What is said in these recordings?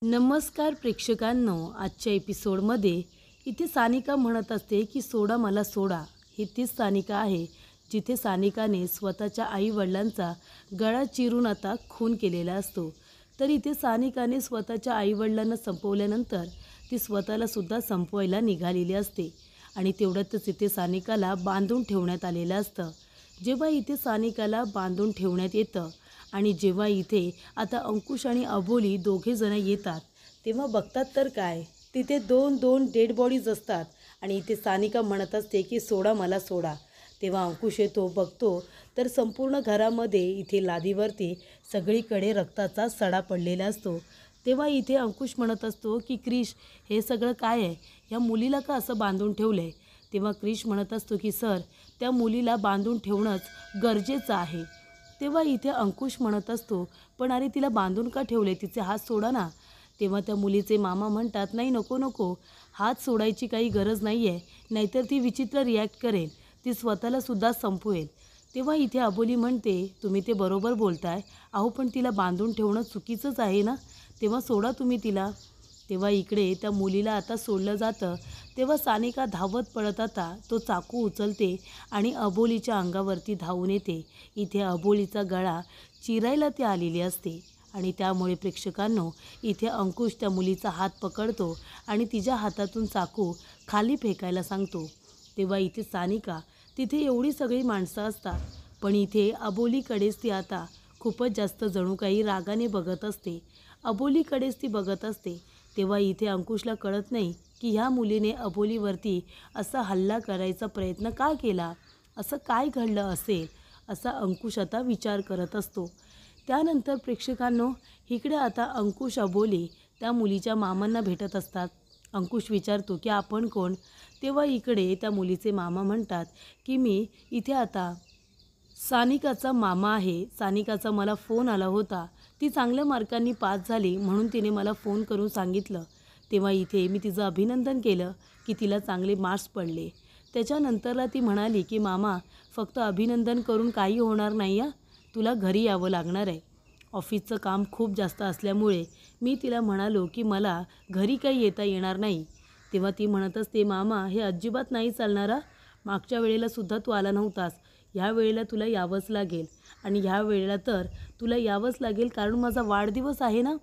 नमस्कार प्रेक्षकांनो, आजच्या एपिसोडमध्ये इथे सानिका म्हणत असते की सोडा मला सोडा. ही तीच सानिका आहे जिथे सानिकाने स्वतःच्या आईवडिलांचा गळा चिरून आता खून केलेला असतो. तर इथे सानिकाने स्वतःच्या आईवडिलांना संपवल्यानंतर ती स्वतःलासुद्धा संपवायला निघालेली असते आणि तेवढ्यातच इथे सानिकाला बांधून ठेवण्यात आलेलं असतं. जेव्हा इथे सानिकाला बांधून ठेवण्यात येतं आणि जेव्हा इथे आता अंकुश आणि अबोली दोघेजण येतात तेव्हा बघतात तर काय, तिथे दोन डेड बॉडीज असतात आणि इथे सानिका म्हणत असते की सोडा मला सोडा. तेव्हा अंकुश येतो, बघतो तर संपूर्ण घरामध्ये इथे लादीवरती सगळीकडे रक्ताचा सडा पडलेला असतो. तेव्हा इथे अंकुश म्हणत असतो की क्रिश, हे सगळं काय आहे, या मुलीला का असं बांधून ठेवलं आहे. तेव्हा क्रिश म्हणत असतो की सर, त्या मुलीला बांधून ठेवणंच गरजेचं आहे. तेव्हा इथे अंकुश म्हणत असतो, पण अरे तिला बांधून का ठेवले, तिचे हात सोडा ना. तेव्हा त्या मुलीचे मामा म्हणतात, नाही नको नको, हात सोडायची काही गरज नाही आहे, नाहीतर ती विचित्र रिॲक्ट करेल, ती स्वतःलासुद्धा संपवेल. तेव्हा इथे अबोली म्हणते, तुम्ही ते बरोबर बोलताय, अहो पण तिला बांधून ठेवणं चुकीचंच आहे ना, तेव्हा सोडा तुम्ही तिला. तेव्हा इकडे त्या मुलीला आता सोडलं जातं. तेव्हा सानिका धावत पळत आता तो चाकू उचलते आणि अबोलीच्या अंगावरती धावून येते. इथे अबोलीचा गळा चिरायला ती आलेली असते आणि त्यामुळे प्रेक्षकांनो, इथे अंकुश त्या मुलीचा हात पकडतो आणि तिच्या हातातून चाकू खाली फेकायला सांगतो. तेव्हा इथे सानिका, तिथे एवढी सगळी माणसं असतात पण इथे अबोलीकडेच ती आता खूपच जास्त जणू काही रागाने बघत असते. अबोलीकडेच ती बघत असते. तेव्हा इथे अंकुशला कळत नाही की ह्या मुलीने अबोलीवरती असा हल्ला करायचा प्रयत्न का केला, असं काय घडलं असेल, असा अंकुश आता विचार करत असतो. त्यानंतर प्रेक्षकांनो, इकडे आता अंकुश अबोली त्या मुलीच्या मामांना भेटत असतात. अंकुश विचारतो की आपण कोण. तेव्हा इकडे त्या मुलीचे मामा म्हणतात की मी इथे आता सानिकाचा मामा आहे. सानिकाचा मला फोन आला होता, ती चांगल्या मार्कांनी पास झाली म्हणून तिने मला फोन करून सांगितलं. तेव्हा इथे मी तिचं अभिनंदन केलं की तिला चांगले मार्क्स पडले. त्याच्यानंतरला ती म्हणाली की मामा, फक्त अभिनंदन करून काही होणार नाही आहे, तुला घरी यावं लागणार आहे. ऑफिसचं काम खूप जास्त असल्यामुळे मी तिला म्हणालो की मला घरी काही येता येणार नाही. तेव्हा ती म्हणत असते, मामा हे अजिबात नाही चालणारा, मागच्या वेळेलासुद्धा तू आला नव्हतास, ह्या वेळेला तुला यावंच लागेल आणि ह्या वेळेला तर तुला यावंच लागेल कारण माझा वाढदिवस आहे ना,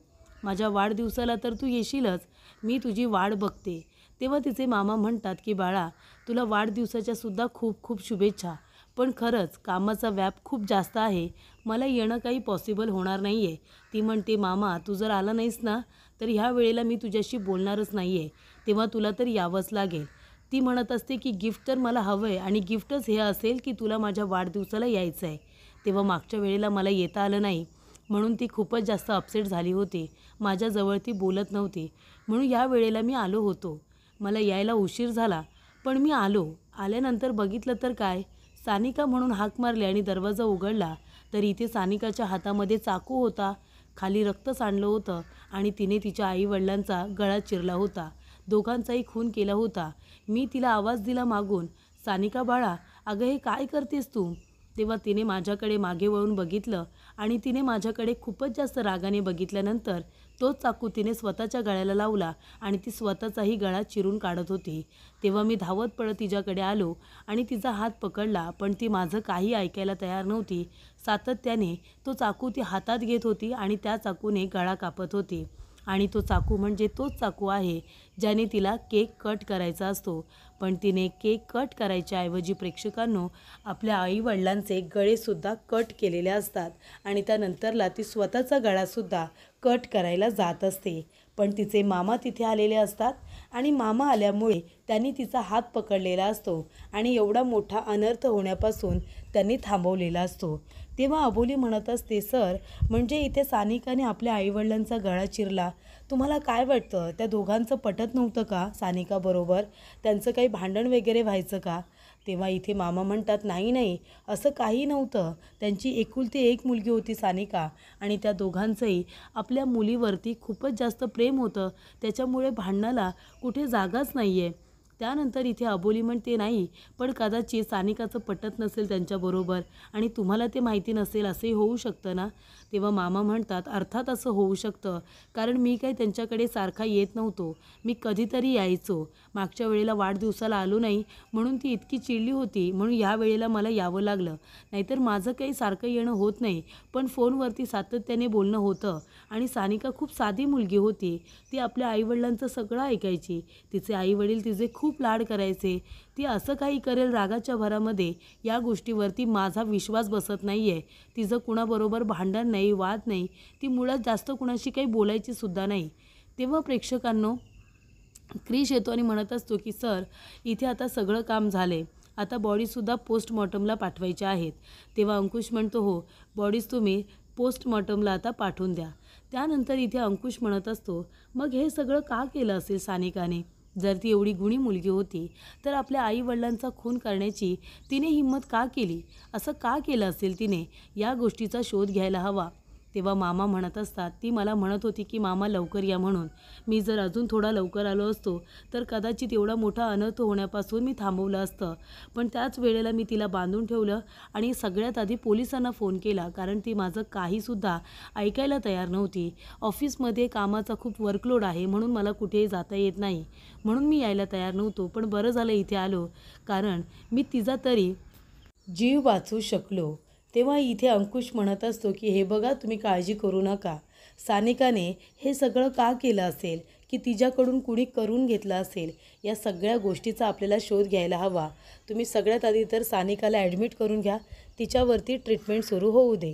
माझ्या वाढदिवसाला तर तू येशीलच, मी तुझी वाट बघते. तेव्हा तिचे मामा म्हणतात की बाळा, तुला वाढदिवसाच्यासुद्धा खूप खूप शुभेच्छा, पण खरंच कामाचा व्याप खूप जास्त आहे, मला येणं काही पॉसिबल होणार नाही आहे. ती म्हणते, मामा तू जर आला नाहीस ना तर ह्या वेळेला मी तुझ्याशी बोलणारच नाही आहे, तेव्हा तुला तर यावंच लागेल. ती म्हणत असते की गिफ्ट तर मला हवं आहे आणि गिफ्टच हे असेल की तुला माझ्या वाढदिवसाला यायचं आहे. तेव्हा मागच्या वेळेला मला येता आलं नाही म्हणून ती खूपच जास्त अपसेट झाली होती, माझ्याजवळ ती बोलत नव्हती, म्हणून या वेळेला मी आलो होतो. मला यायला उशीर झाला पण मी आलो. आल्यानंतर बघितलं तर काय, सानिका म्हणून हाक मारली आणि दरवाजा उघडला तर इथे सानिकाच्या हातामध्ये चाकू होता, खाली रक्त सांडलं होतं आणि तिने तिच्या आईवडिलांचा गळा चिरला होता, दोघांचाही खून केला होता. मी तिला आवाज दिला मागून, सानिका बाळा, अगं हे काय करतेस तू. तेव्हा तिने माझ्याकडे मागे वळून बघितलं आणि तिने माझ्याकडे खूपच जास्त रागाने बघितल्यानंतर तोच चाकू तिने स्वतःच्या गळ्याला लावला आणि ती स्वतःचाही गळा चिरून काढत होती. तेव्हा मी धावत पळत तिच्याकडे आलो आणि तिचा हात पकडला पण ती माझं काही ऐकायला तयार नव्हती. सातत्याने तो चाकू ती हातात घेत होती आणि त्या चाकूने गळा कापत होती आणि तो चाकू म्हणजे तोच चाकू आहे ज्याने तिला केक कट करायचा असतो. पण तिने केक कट करायच्या ऐवजी प्रेक्षकांनो, आपल्या आईवडिलांचे गळेसुद्धा कट केलेले असतात आणि त्यानंतरला ती स्वतःचा गळासुद्धा कट करायला जात असते. पण तिचे मामा तिथे आलेले असतात आणि मामा आल्यामुळे त्यांनी तिचा हात पकडलेला असतो आणि एवढा मोठा अनर्थ होण्यापासून त्यांनी थांबवलेला असतो. तेव्हा अबोली म्हणत असते, सर म्हणजे इथे सानिकाने आपल्या आईवडिलांचा गळा चिरला, तुम्हाला काय वाटतं, त्या दोघांचं पटत नव्हतं का सानिकाबरोबर, त्यांचं काही भांडण वगैरे व्हायचं का. तेव्हा इथे मामा म्हणतात, नाही नाही असं काही नव्हतं, त्यांची एकुलती एक मुलगी होती सानिका आणि त्या दोघांचंही आपल्या मुलीवरती खूपच जास्त प्रेम होतं, त्याच्यामुळे भांडणाला कुठे जागाच नाही आहे. त्यानंतर इथे अबोली म्हणते, नाही पण कदाचित सानिकाचं पटत नसेल त्यांच्याबरोबर आणि तुम्हाला ते माहिती नसेल असंही होऊ शकतं ना. तेव्हा मामा म्हणतात, अर्थात असं होऊ शकतं, कारण मी काही त्यांच्याकडे सारखा येत नव्हतो, मी कधीतरी यायचो. मागच्या वेळेला वाढदिवसाला आलो नाही म्हणून ती इतकी चिडली होती, म्हणून ह्या वेळेला मला यावं लागलं. नाहीतर माझं काही सारखं येणं होत नाही, पण फोनवरती सातत्याने बोलणं होतं. आणि सानिका खूप साधी मुलगी होती, ती आपल्या आईवडिलांचं सगळं ऐकायची. तिचे आईवडील तिचे खूप लाड करायचे. ती असं काही करेल रागाच्या भरामध्ये, या गोष्टीवरती माझा विश्वास बसत नाही आहे. तिचं कुणाबरोबर भांडण नाही, वाद नाही, ती मुळात जास्त कुणाशी काही बोलायची सुद्धा नाही. तेव्हा प्रेक्षकांनो, क्रिश येतो आणि म्हणत असतो की सर, इथे आता सगळं काम झाले, आता बॉडीसुद्धा पोस्टमॉर्टमला पाठवायच्या आहेत. तेव्हा अंकुश म्हणतो, हो बॉडीज तुम्ही पोस्टमॉर्टमला आता पाठवून द्या. त्यानंतर इथे अंकुश म्हणत असतो, मग हे सगळं का केलं असेल सानिकाने? जर ती एवढी गुणी मुलगी होती तर आपल्या आईवडिलांचा खून करण्याची तिने हिंमत का केली? असं का केलं असेल तिने? या गोष्टीचा शोध घ्यायला हवा. तेव्हा मामा म्हणत असतात, ती मला म्हणत होती की मामा लवकर या म्हणून. मी जर अजून थोडा लवकर आलो असतो तर कदाचित एवढा मोठा अनर्थ होण्यापासून मी थांबवलं असतं. पण त्याच वेळेला मी तिला बांधून ठेवलं आणि सगळ्यात आधी पोलिसांना फोन केला, कारण ती माझं काहीसुद्धा ऐकायला तयार नव्हती. ऑफिसमध्ये कामाचा खूप वर्कलोड आहे म्हणून मला कुठेही जाता येत नाही, म्हणून मी यायला तयार नव्हतो. पण बरं झालं इथे आलो, कारण मी तिचा तरी जीव वाचवू शकलो. तेव्हा इथे अंकुश म्हणत असतो की हे बघा, तुम्ही काळजी करू नका. सानिकाने हे सगळं का केलं असेल, की तिच्याकडून कुणी करून घेतलं असेल, या सगळ्या गोष्टीचा आपल्याला शोध घ्यायला हवा. तुम्ही सगळ्यात आधी तर सानिकाला ॲडमिट करून घ्या, तिच्यावरती ट्रीटमेंट सुरू होऊ दे.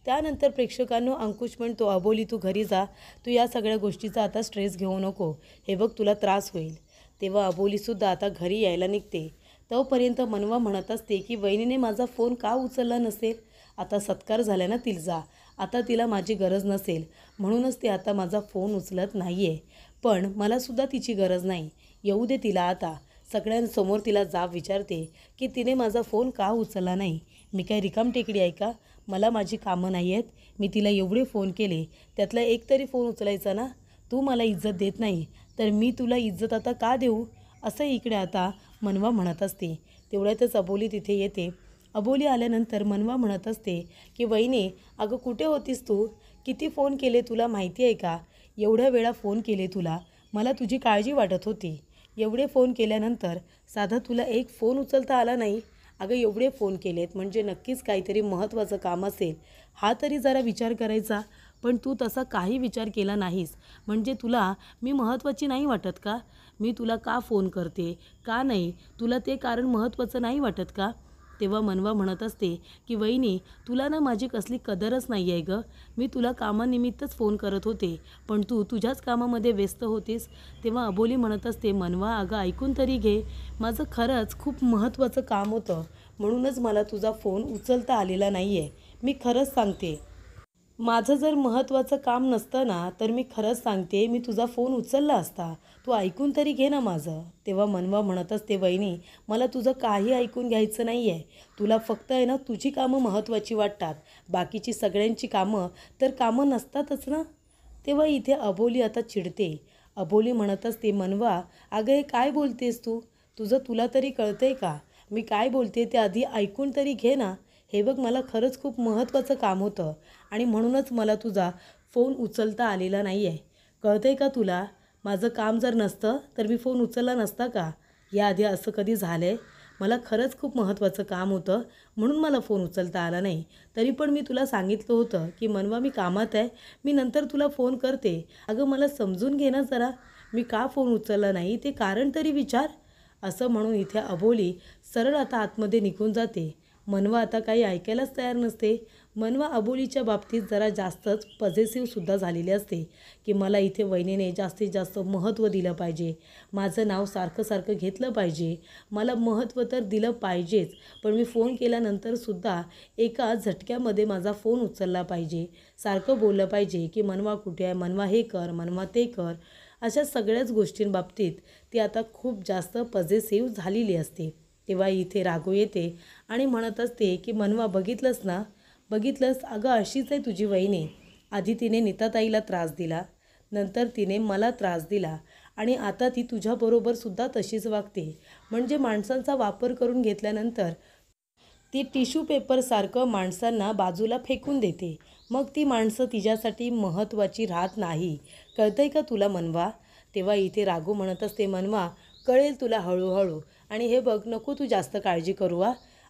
त्यानंतर प्रेक्षकांनो, अंकुश म्हणतो, अबोली तू घरी जा, तू या सगळ्या गोष्टीचा आता स्ट्रेस घेऊ नको, हे बघ तुला त्रास होईल. तेव्हा अबोलीसुद्धा आता घरी यायला निघते. तोपर्यंत मनवा म्हणत असते की वहिनीने माझा फोन का उचलला नसेल? आता सत्कार झाला ना तिचा, आता तिला माझी गरज नसेल, म्हणूनच ती आता माझा फोन उचलत नाही आहे. पण मलासुद्धा तिची गरज नाही, येऊ दे तिला आता. सगळ्यांसमोर तिला जाब विचारते की तिने माझा फोन का उचलला नाही. मी काय रिकामटेकडी आहे का? मला माझी कामं नाही आहेत. मी तिला एवढे फोन केले, त्यातला एक तरी फोन उचलायचा ना. तू मला इज्जत देत नाही तर मी तुला इज्जत आता का देऊ? असं इकडे आता मनवा म्हणत असते. तेवढ्यातच अबोली तिथे येते. अबोली आल्यानंतर मनवा म्हणत असते की वहिनी, अगं कुठे होतीस तू? किती फोन केले तुला माहिती आहे का? एवढ्या वेळा फोन केले तुला, मला तुझी काळजी वाटत होती. एवढे फोन केल्यानंतर साधा तुला एक फोन उचलता आला नाही. अगं एवढे फोन केलेत म्हणजे नक्कीच काहीतरी महत्त्वाचं काम असेल, हा तरी जरा विचार करायचा. पण तू तसा काही विचार केला नाहीस, म्हणजे तुला मी महत्त्वाची नाही वाटत का? मी तुला का फोन करते का नाही, तुला ते कारण महत्त्वाचं नाही वाटत का? तेव्हा मनवा म्हणत असते की वहिनी, तुला ना माझी कसली कदरच नाही आहे गं. मी तुला कामानिमित्तच फोन करत होते, पण तू तुझ्याच कामामध्ये व्यस्त होतीस. तेव्हा अबोली म्हणत असते, मनवा अगं ऐकून तरी घे, माझं खरंच खूप महत्त्वाचं काम होतं, म्हणूनच मला तुझा फोन उचलता आलेला नाही आहे. मी खरंच सांगते, माझं जर महत्त्वाचं काम नसतं ना तर मी खरंच सांगते मी तुझा फोन उचलला असता. तू ऐकून तरी घे ना माझं. तेव्हा मनवा म्हणत असते, वहिनी मला तुझं काही ऐकून घ्यायचं नाही आहे. तुला फक्त आहे ना तुझी कामं महत्त्वाची वाटतात, बाकीची सगळ्यांची कामं तर कामं नसतातच ना. तेव्हा इथे अबोली आता चिडते. अबोली म्हणत असते, मनवा अगं हे काय बोलतेस तू? तुला तरी कळतंय का? मी काय बोलते ते आधी ऐकून तरी घे ना. हे बघ, मला खरंच खूप महत्त्वाचं काम होतं आणि म्हणूनच मला तुझा फोन उचलता आलेला नाही आहे. कळतंय का तुला? माझं काम जर नसतं तर मी फोन उचलला नसता का? याआधी असं कधी झालं आहे? मला खरंच खूप महत्त्वाचं काम होतं म्हणून मला फोन उचलता आला नाही. तरी पण मी तुला सांगितलं होतं की मनवा मी कामात आहे, मी नंतर तुला फोन करते. अगं मला समजून घे ना जरा, मी का फोन उचलला नाही ते कारण तरी विचार. असं म्हणून इथे अबोली सरळ आता आतमध्ये निघून जाते. मनवा आता काही ऐकायलाच तयार नसते. मनवा अबोलीच्या बाबतीत जरा जास्तच पॉझिटिव्हसुद्धा झालेली असते की मला इथे वहिनीने जास्तीत जास्त महत्त्व दिलं पाहिजे, माझं नाव सारखं सारखं घेतलं पाहिजे, मला महत्त्व तर दिलं पाहिजेच, पण मी फोन केल्यानंतरसुद्धा एका झटक्यामध्ये माझा फोन उचलला पाहिजे, सारखं बोललं पाहिजे की मनवा कुठे आहे, मनवा हे कर, मनवा ते कर. अशा सगळ्याच गोष्टींबाबतीत ती आता खूप जास्त पॉझिटिव्ह झालेली असते. तेव्हा इथे राघव येते आणि म्हणत असते की मनवा बघितलंस ना, बघितलंस अगं अशीच आहे तुझी वहिनी. आधी तिने नीताताईला त्रास दिला, नंतर तिने मला त्रास दिला आणि आता ती तुझ्याबरोबरसुद्धा तशीच वागते. म्हणजे माणसांचा वापर करून घेतल्यानंतर ती टिश्यू पेपरसारखं माणसांना बाजूला फेकून देते. मग ती माणसं तिच्यासाठी महत्त्वाची राहत नाही. कळतंय का तुला मनवा? तेव्हा इथे राघू म्हणत असते, मनवा कळेल तुला हळूहळू. आणि हे बघ, नको तू जास्त काळजी करू.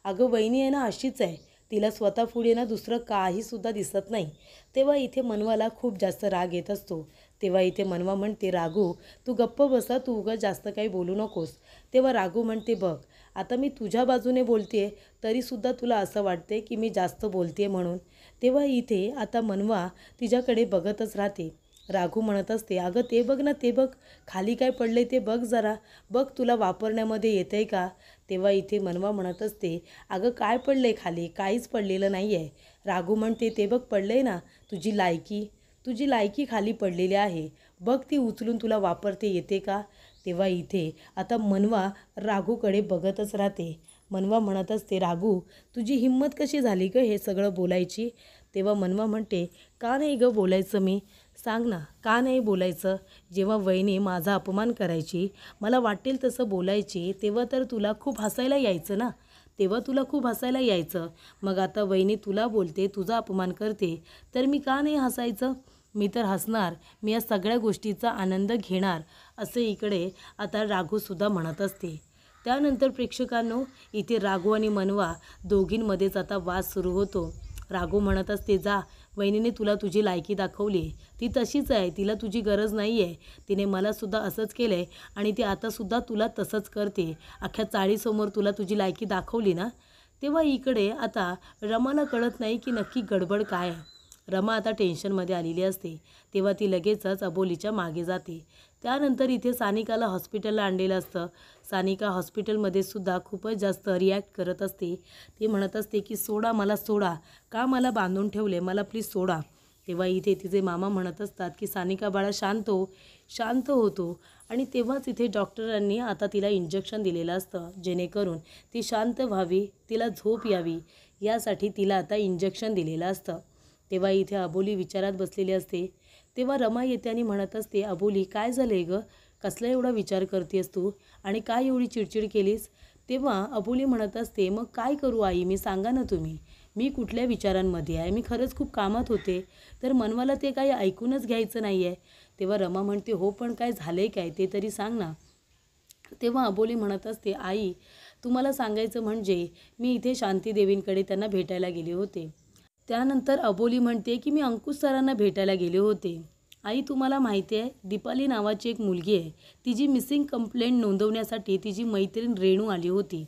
अगं वहिनी आहे ना अशीच आहे, तिला स्वतः पुढे ना दुसरं काहीसुद्धा दिसत नाही. तेव्हा इथे मनवाला खूप जास्त राग येत असतो. तेव्हा इथे मनवा म्हणते, राघू तू गप्प बसा, तू उगाच जास्त काही बोलू नकोस. तेव्हा राघू म्हणते, बघ आता मी तुझ्या बाजूने बोलते तरीसुद्धा तुला असं वाटते की मी जास्त बोलते म्हणून. तेव्हा इथे आता मनवा तिच्याकडे बघतच राहते. राघू म्हणत असते, अगं ते बघ ना, ते बघ खाली काय पडले ते बघ जरा, बघ तुला वापरण्यामध्ये येतं आहे का? तेव्हा इथे मनवा म्हणत असते, अगं काय पडले खाली? काहीच पडलेलं नाही आहे. राघू म्हणते, ते बघ पडले ना, तुझी लायकी खाली पडलेली आहे, बघ ती उचलून तुला वापरते येते का? तेव्हा इथे आता मनवा राघूकडे बघतच राहते. मनवा म्हणत असते, राघू तुझी हिंमत कशी झाली गं हे सगळं बोलायची? तेव्हा मनवा म्हणते, का नाही गं बोलायचं मी? सांग ना, का नाही बोलायचं? जेव्हा वहिनी माझा अपमान करायची, मला वाटेल तसं बोलायची, तेव्हा तर तुला खूप हसायला यायचं ना, मग आता वहिनी तुला बोलते, तुझा अपमान करते, तर मी का नाही हसायचं? मी तर हसणार, मी या सगळ्या गोष्टीचा आनंद घेणार, असे इकडे आता राघूसुद्धा म्हणत असते. त्यानंतर प्रेक्षकांनो, इथे राघू आणि मनवा दोघींमध्येच आता वाद सुरू होतो. राघू म्हणत असते, जा वहिनीने तुला तुझी लायकी दाखवली, ती तशीच आहे, तिला तुझी गरज नाही आहे, तिने मलासुद्धा असंच केलं आहे आणि ती आतासुद्धा तुला तसंच करते, अख्ख्या चाळीसमोर तुला तुझी लायकी दाखवली ना. तेव्हा इकडे आता रमाला कळत नाही की नक्की गडबड काय आहे. रमा आता टेन्शनमध्ये आलेली असते. तेव्हा ती लगेचच अबोलीच्या मागे जाते. त्यानंतर इथे सानिकाला हॉस्पिटलला आणलेलं असतं. सानिका हॉस्पिटलमध्ये सुद्धा खूपच जास्त रिॲक्ट करत असते. ती म्हणत असते की सोडा मला, सोडा, का मला बांधून ठेवले, मला प्लीज सोडा. तेव्हा इथे तिचे मामा म्हणत असतात की सानिका बाळा शांत होतो. आणि तेव्हाच इथे डॉक्टरांनी आता तिला इंजेक्शन दिलेलं असतं, जेणेकरून ती शांत व्हावी, तिला झोप यावी, यासाठी तिला आता इंजेक्शन दिलेलं असतं. तेव्हा इथे अबोली विचारात बसलेली असते. तेव्हा रमा येते आणि म्हणत असते, अबोली काय झालं गं, कसला एवढा विचार करतेस तू आणि काय एवढी चिडचिड केलीस? तेव्हा अबोली म्हणत असते, मग काय करू आई मी, सांगा ना तुम्ही, मी कुठल्या विचारांमध्ये आहे, मी खरंच खूप कामात होते, तर मनवाला ते काही ऐकूनच घ्यायचं नाही आहे. तेव्हा रमा म्हणते, हो पण काय झालं काय ते तरी सांग ना. तेव्हा अबोली म्हणत असते, आई तुम्हाला सांगायचं म्हणजे मी इथे शांतीदेवींकडे त्यांना भेटायला गेले होते. त्यानंतर अबोली म्हणते की मी अंकुश सरांना भेटायला गेले होते. आई तुम्हाला माहिती आहे, दीपाली नावाची एक मुलगी आहे, तिची मिसिंग कंप्लेंट नोंदवण्यासाठी तिची मैत्रीण रेणू आली होती.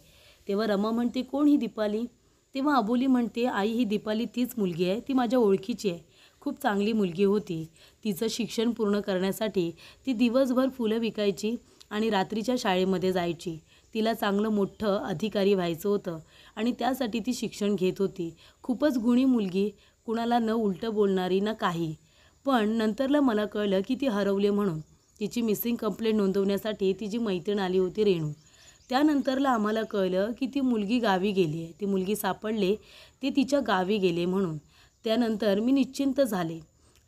तेव्हा रमा म्हणते, कोण ही दीपाली? तेव्हा अबोली म्हणते, आई ही दीपाली तीच मुलगी आहे, ती माझ्या ओळखीची आहे, खूप चांगली मुलगी होती. तिचं शिक्षण पूर्ण करण्यासाठी ती दिवसभर फुलं विकायची आणि रात्रीच्या शाळेमध्ये जायची. तिला चांगलं मोठं अधिकारी व्हायचं होतं आणि त्यासाठी ती शिक्षण घेत होती. खूपच गुणी मुलगी, कुणाला न उलटं बोलणारी ना काही. पण नंतरला मला कळलं की ती हरवले म्हणून. तिची मिसिंग कंप्लेंट नोंदवण्यासाठी तिची मैत्रीण आली होती रेणू. त्यानंतरला आम्हाला कळलं की ती मुलगी गावी गेली आहे, ती मुलगी सापडले, ते तिच्या गावी गेले म्हणून. त्यानंतर मी निश्चिंत झाले.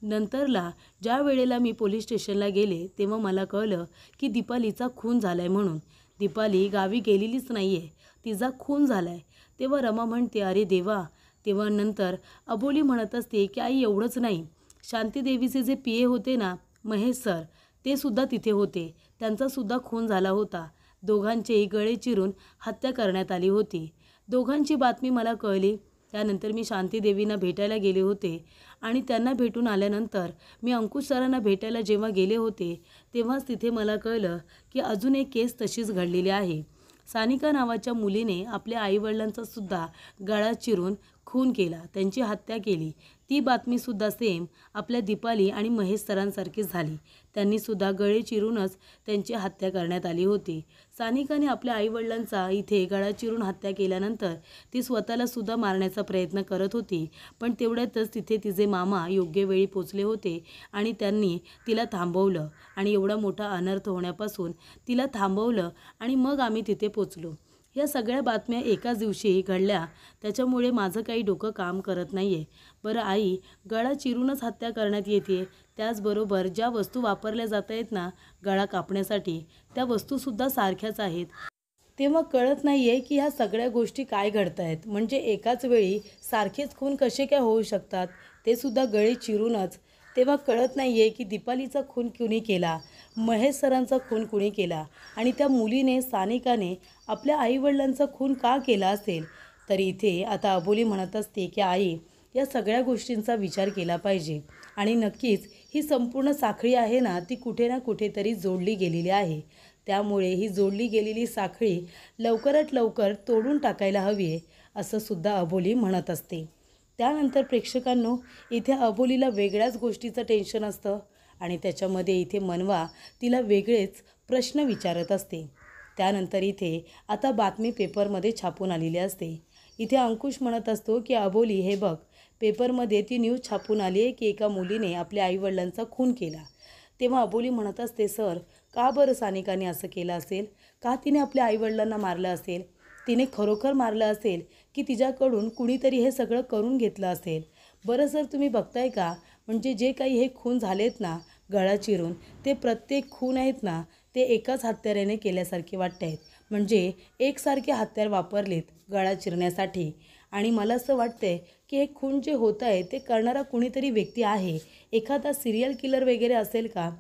नंतरला ज्या वेळेला मी पोलीस स्टेशनला गेले तेव्हा मला कळलं की दीपालीचा खून झाला आहे म्हणून. दीपाली गावी गेलेलीच नाही आहे, तिचा खून झाला आहे. तेव्हा रमा म्हणते, अरे देवा. तेव्हा नंतर अबोली म्हणत असते की आई एवढंच नाही, शांतीदेवीचे जे PA होते ना महेश सर, ते सुद्धा तिथे होते, त्यांचासुद्धा खून झाला होता. दोघांचेही गळे चिरून हत्या करण्यात आली होती. दोघांची बातमी मला कळली. त्यानंतर मी शांतीदेवींना भेटायला गेले होते आणि त्यांना भेटून आल्यानंतर मी अंकुश सरांना भेटायला जेव्हा गेले होते तेव्हाच तिथे मला कळलं की अजून एक केस तशीच घडलेली आहे. सानिका नावाच्या मुलीने आपल्या आईवडिलांचा सुद्धा गळा चिरून खून केला, त्यांची हत्या केली. ती बातमीसुद्धा सेम आपल्या दीपाली आणि महेश सरांसारखीच झाली. त्यांनीसुद्धा गळे चिरूनच त्यांची हत्या करण्यात आली होती. सानिकाने आपल्या आईवडिलांचा इथे गळा चिरून हत्या केल्यानंतर ती स्वतःला सुद्धा मारण्याचा प्रयत्न करत होती. पण तेवढ्यातच तिथे तिचे मामा योग्य वेळी पोचले होते आणि त्यांनी तिला थांबवलं आणि एवढा मोठा अनर्थ होण्यापासून तिला थांबवलं आणि मग आम्ही तिथे पोचलो. या सगळ्या बातम्या एकाच दिवशी घडल्या, त्याच्यामुळे माझं काही डोकं काम करत नाही आहे. बरं आई, गळा चिरूनच हत्या करण्यात येते, त्याचबरोबर ज्या वस्तू वापरल्या जात आहेत ना गळा कापण्यासाठी, त्या वस्तूसुद्धा सारख्याच आहेत. तेव्हा कळत नाही आहे की ह्या सगळ्या गोष्टी काय घडत आहेत. म्हणजे एकाच वेळी सारखेच खून कसे काय होऊ शकतात, ते सुद्धा गळे चिरूनच. तेव्हा कळत नाही आहे की दीपालीचा खून कुणी केला, महेश सरांचा खून कुणी केला आणि त्या मुलीने सानिकाने आपल्या आईवडिलांचा खून का केला असेल. तर इथे आता अबोली म्हणत असते की आई, या सगळ्या गोष्टींचा विचार केला पाहिजे आणि नक्कीच ही संपूर्ण साखळी आहे ना, ती कुठे ना कुठेतरी जोडली गेलेली आहे. त्यामुळे ही जोडली गेलेली साखळी लवकरात लवकर तोडून टाकायला हवी आहे, असं सुद्धा अबोली म्हणत असते. त्यानंतर प्रेक्षकांनो, इथे अबोलीला वेगळ्याच गोष्टीचं टेन्शन असतं आणि त्याच्यामध्ये इथे मनवा तिला वेगळेच प्रश्न विचारत असते. त्यानंतर इथे आता बातमी पेपरमध्ये छापून आलेली असते. इथे अंकुश म्हणत असतो की अबोली, हे बघ, पेपरमध्ये ती न्यूज छापून आली आहे की एका मुलीने आपल्या आईवडिलांचा खून केला. तेव्हा अबोली म्हणत असते, सर, का बरं सानिकाने असं केलं असेल? का तिने आपल्या आईवडिलांना मारलं असेल? तिने खरोखर मारलं असेल की तिच्याकडून कुणीतरी हे सगळं करून घेतलं असेल? बरं सर, तुम्ही बघताय का, म्हणजे जे काही हे खून झालेत ना गळा चिरून, ते प्रत्येक खून आहेत ना ते एकाच हत्याराने केल्यासारखे वाटत आहेत. म्हणजे एकसारखे हत्यार वापरलेत गळा चिरण्यासाठी. आणि मला असं वाटतंय की हे खून जे होत आहे ते करणारा कुणीतरी व्यक्ती आहे, एखादा सिरियल किलर वगैरे असेल का?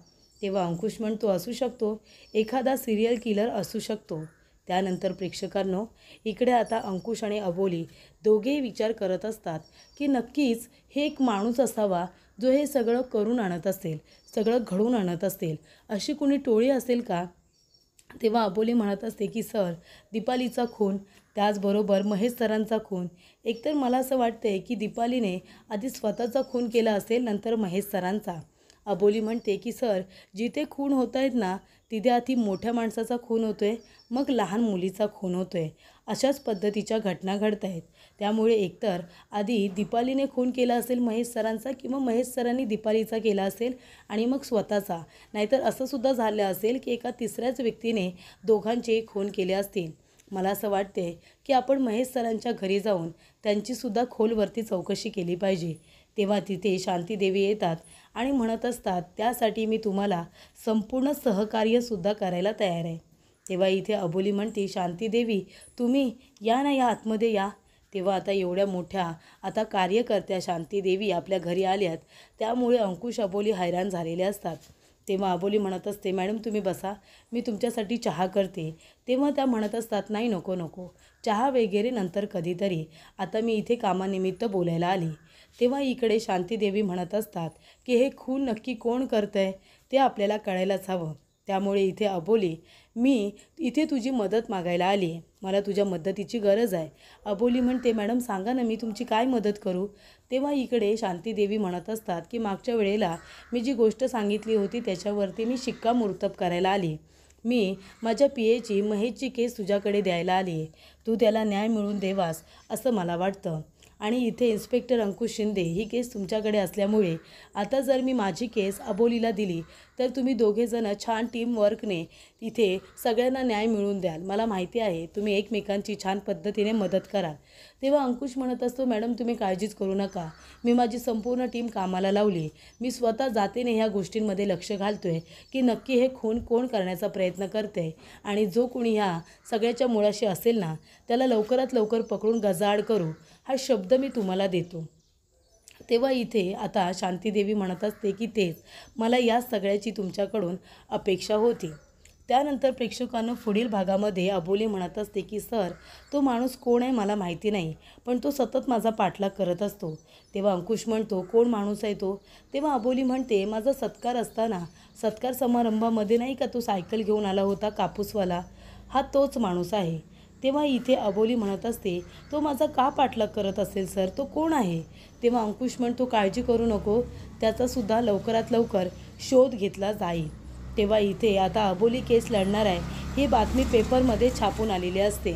तेव्हा अंकुश म्हणतो, असू शकतो, एखादा सिरियल किलर असू शकतो. त्यानंतर प्रेक्षकांनो, इकडे आता अंकुश आणि अबोली दोघेही विचार करत असतात की नक्कीच हे एक माणूस असावा जो हे सगळं करून आणत असेल, सगळं घडवून आणत असेल. अशी कुणी टोळी असेल का? तेव्हा अबोली म्हणत असते की सर, दीपालीचा खून, त्याचबरोबर महेश सरांचा खून, एकतर मला असं वाटतंय की दीपालीने आधी स्वतःचा खून केला असेल, नंतर महेश सरांचा. अबोली म्हणते की सर, जिथे खून होत आहेत ना तिथे आधी मोठ्या माणसाचा खून होतो आहे, मग लहान मुलीचा खून होतो आहे. अशाच पद्धतीच्या घटना घडत आहेत. त्यामुळे एकतर आधी दीपालीने खून केला असेल महेश सरांचा, किंवा महेश सरांनी दीपालीचा केला असेल आणि मग स्वतःचा. नाहीतर असं सुद्धा झालं असेल की एका तिसऱ्याच व्यक्तीने दोघांचे खून केले असतील. मला असं वाटते की आपण महेश सरांच्या घरी जाऊन त्यांचीसुद्धा खोलवरती चौकशी केली पाहिजे. तेव्हा तिथे शांतीदेवी येतात आणि म्हणत असतात, त्यासाठी मी तुम्हाला संपूर्ण सहकार्यसुद्धा करायला तयार आहे. तेव्हा इथे अबोली म्हणते, शांतीदेवी, तुम्ही या ना, या आतमध्ये या. तेव्हा आता एवढ्या मोठ्या आता कार्यकर्त्या शांतीदेवी आपल्या घरी आल्यात, त्यामुळे अंकुश अबोली हैराण झालेले असतात. तेव्हा अबोली म्हणत असते, मॅडम तुम्ही बसा, मी तुमच्यासाठी चहा करते. तेव्हा त्या म्हणत असतात, नाही, नको नको, चहा वगैरे नंतर कधीतरी, आता मी इथे कामानिमित्त बोलायला आली. तेव्हा इकडे शांतीदेवी म्हणत असतात की हे खून नक्की कोण करतं आहे ते आपल्याला कळायलाच हवं. त्यामुळे इथे अबोली, मी इथे तुझी मदत मागायला आली आहे, मला तुझ्या मदतीची गरज आहे. अबोली म्हणते, मॅडम सांगा ना, मी तुमची काय मदत करू? तेव्हा इकडे शांतीदेवी म्हणत असतात की मागच्या वेळेला मी जी गोष्ट सांगितली होती त्याच्यावरती मी शिक्कामोर्तब करायला आली. मी माझ्या PAची महेशची केस तुझ्याकडे द्यायला आली आहे. तू त्याला न्याय मिळवून देवास असं मला वाटतं. आणि इथे इन्स्पेक्टर अंकुश शिंदे ही केस तुमच्याकडे असल्यामुळे आता जर मी माझी केस अबोलीला दिली तर तुम्ही दोघेजणं छान टीमवर्कने इथे सगळ्यांना न्याय मिळवून द्याल. मला माहिती आहे तुम्ही एकमेकांची छान पद्धतीने मदत कराल. तेव्हा अंकुश म्हणत असतो, मॅडम तुम्ही काळजीच करू नका, मी माझी संपूर्ण टीम कामाला लावली. मी स्वतः जातीने ह्या गोष्टींमध्ये लक्ष घालतोय की नक्की हे खून कोण करण्याचा प्रयत्न करते आणि जो कोणी ह्या सगळ्याच्या मुळाशी असेल ना त्याला लवकरात लवकर पकडून गजाआड करू, हा शब्द मी तुम्हाला देतो. तेव्हा इथे आता शांतीदेवी म्हणत असते की तेच मला या सगळ्याची तुमच्याकडून अपेक्षा होती. त्यानंतर प्रेक्षकांना पुढील भागामध्ये अबोली म्हणत असते की सर, तो माणूस कोण आहे मला माहिती नाही, पण तो सतत माझा पाठलाग करत असतो. तेव्हा अंकुश म्हणतो, कोण माणूस आहे तो? तेव्हा अबोली म्हणते, माझा सत्कार असताना सत्कार समारंभामध्ये नाही का तो सायकल घेऊन आला होता कापूसवाला, हा तोच माणूस आहे. तेव्हा इथे अबोली म्हणत असते, तो माझा का पाठलाग करत असेल सर, तो कोण आहे? तेव्हा अंकुश म्हणतो, काळजी करू नको, त्याचासुद्धा लवकरात लवकर शोध घेतला जाईल. तेव्हा इथे आता अबोली केस लढणार आहे ही बातमी पेपरमध्ये छापून आलेली असते.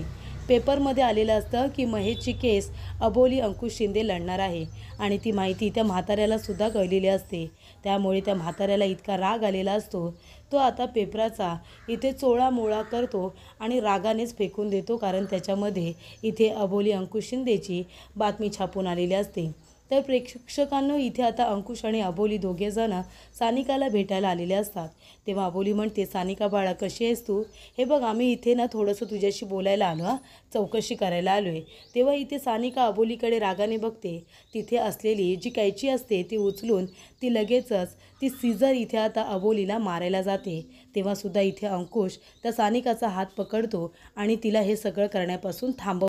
पेपरमध्ये आलेलं असतं की महेशची केस अबोली अंकुश शिंदे लढणार आहे आणि ती माहिती त्या म्हाताऱ्याला सुद्धा कळलेली असते। त्यामुळे त्या म्हाताऱ्याला इतका राग आलेला असतो, तो आता पेपराचा इथे चोळामोळा करतो आणि रागानेच फेकून देतो, कारण त्याच्यामध्ये इथे अबोली अंकुश शिंदेची बातमी छापून आलेली असते। तर प्रेक्षकांनो, इथे आता अंकुश आणि अबोली दोघेजण सानिकाला भेटायला आलेले असतात। तेव्हा अबोली म्हणते, सानिका बाळा कशी आहेस तू? हे बघ, आम्ही इथे ना थोडंसं तुझ्याशी बोलायला आलो, चौकशी करायला आलो आहे। तेव्हा इथे सानिका अबोलीकडे रागाने बघते। तिथे असलेली जी कैची असते ती उचलून ती लगेचच ती सीझर इथे आता अबोलीला मारायला जाते। तेव्हासुद्धा इथे अंकुश त्या सानिकाचा हात पकडतो आणि तिला हे सगळं करण्यापासून थांबवतो।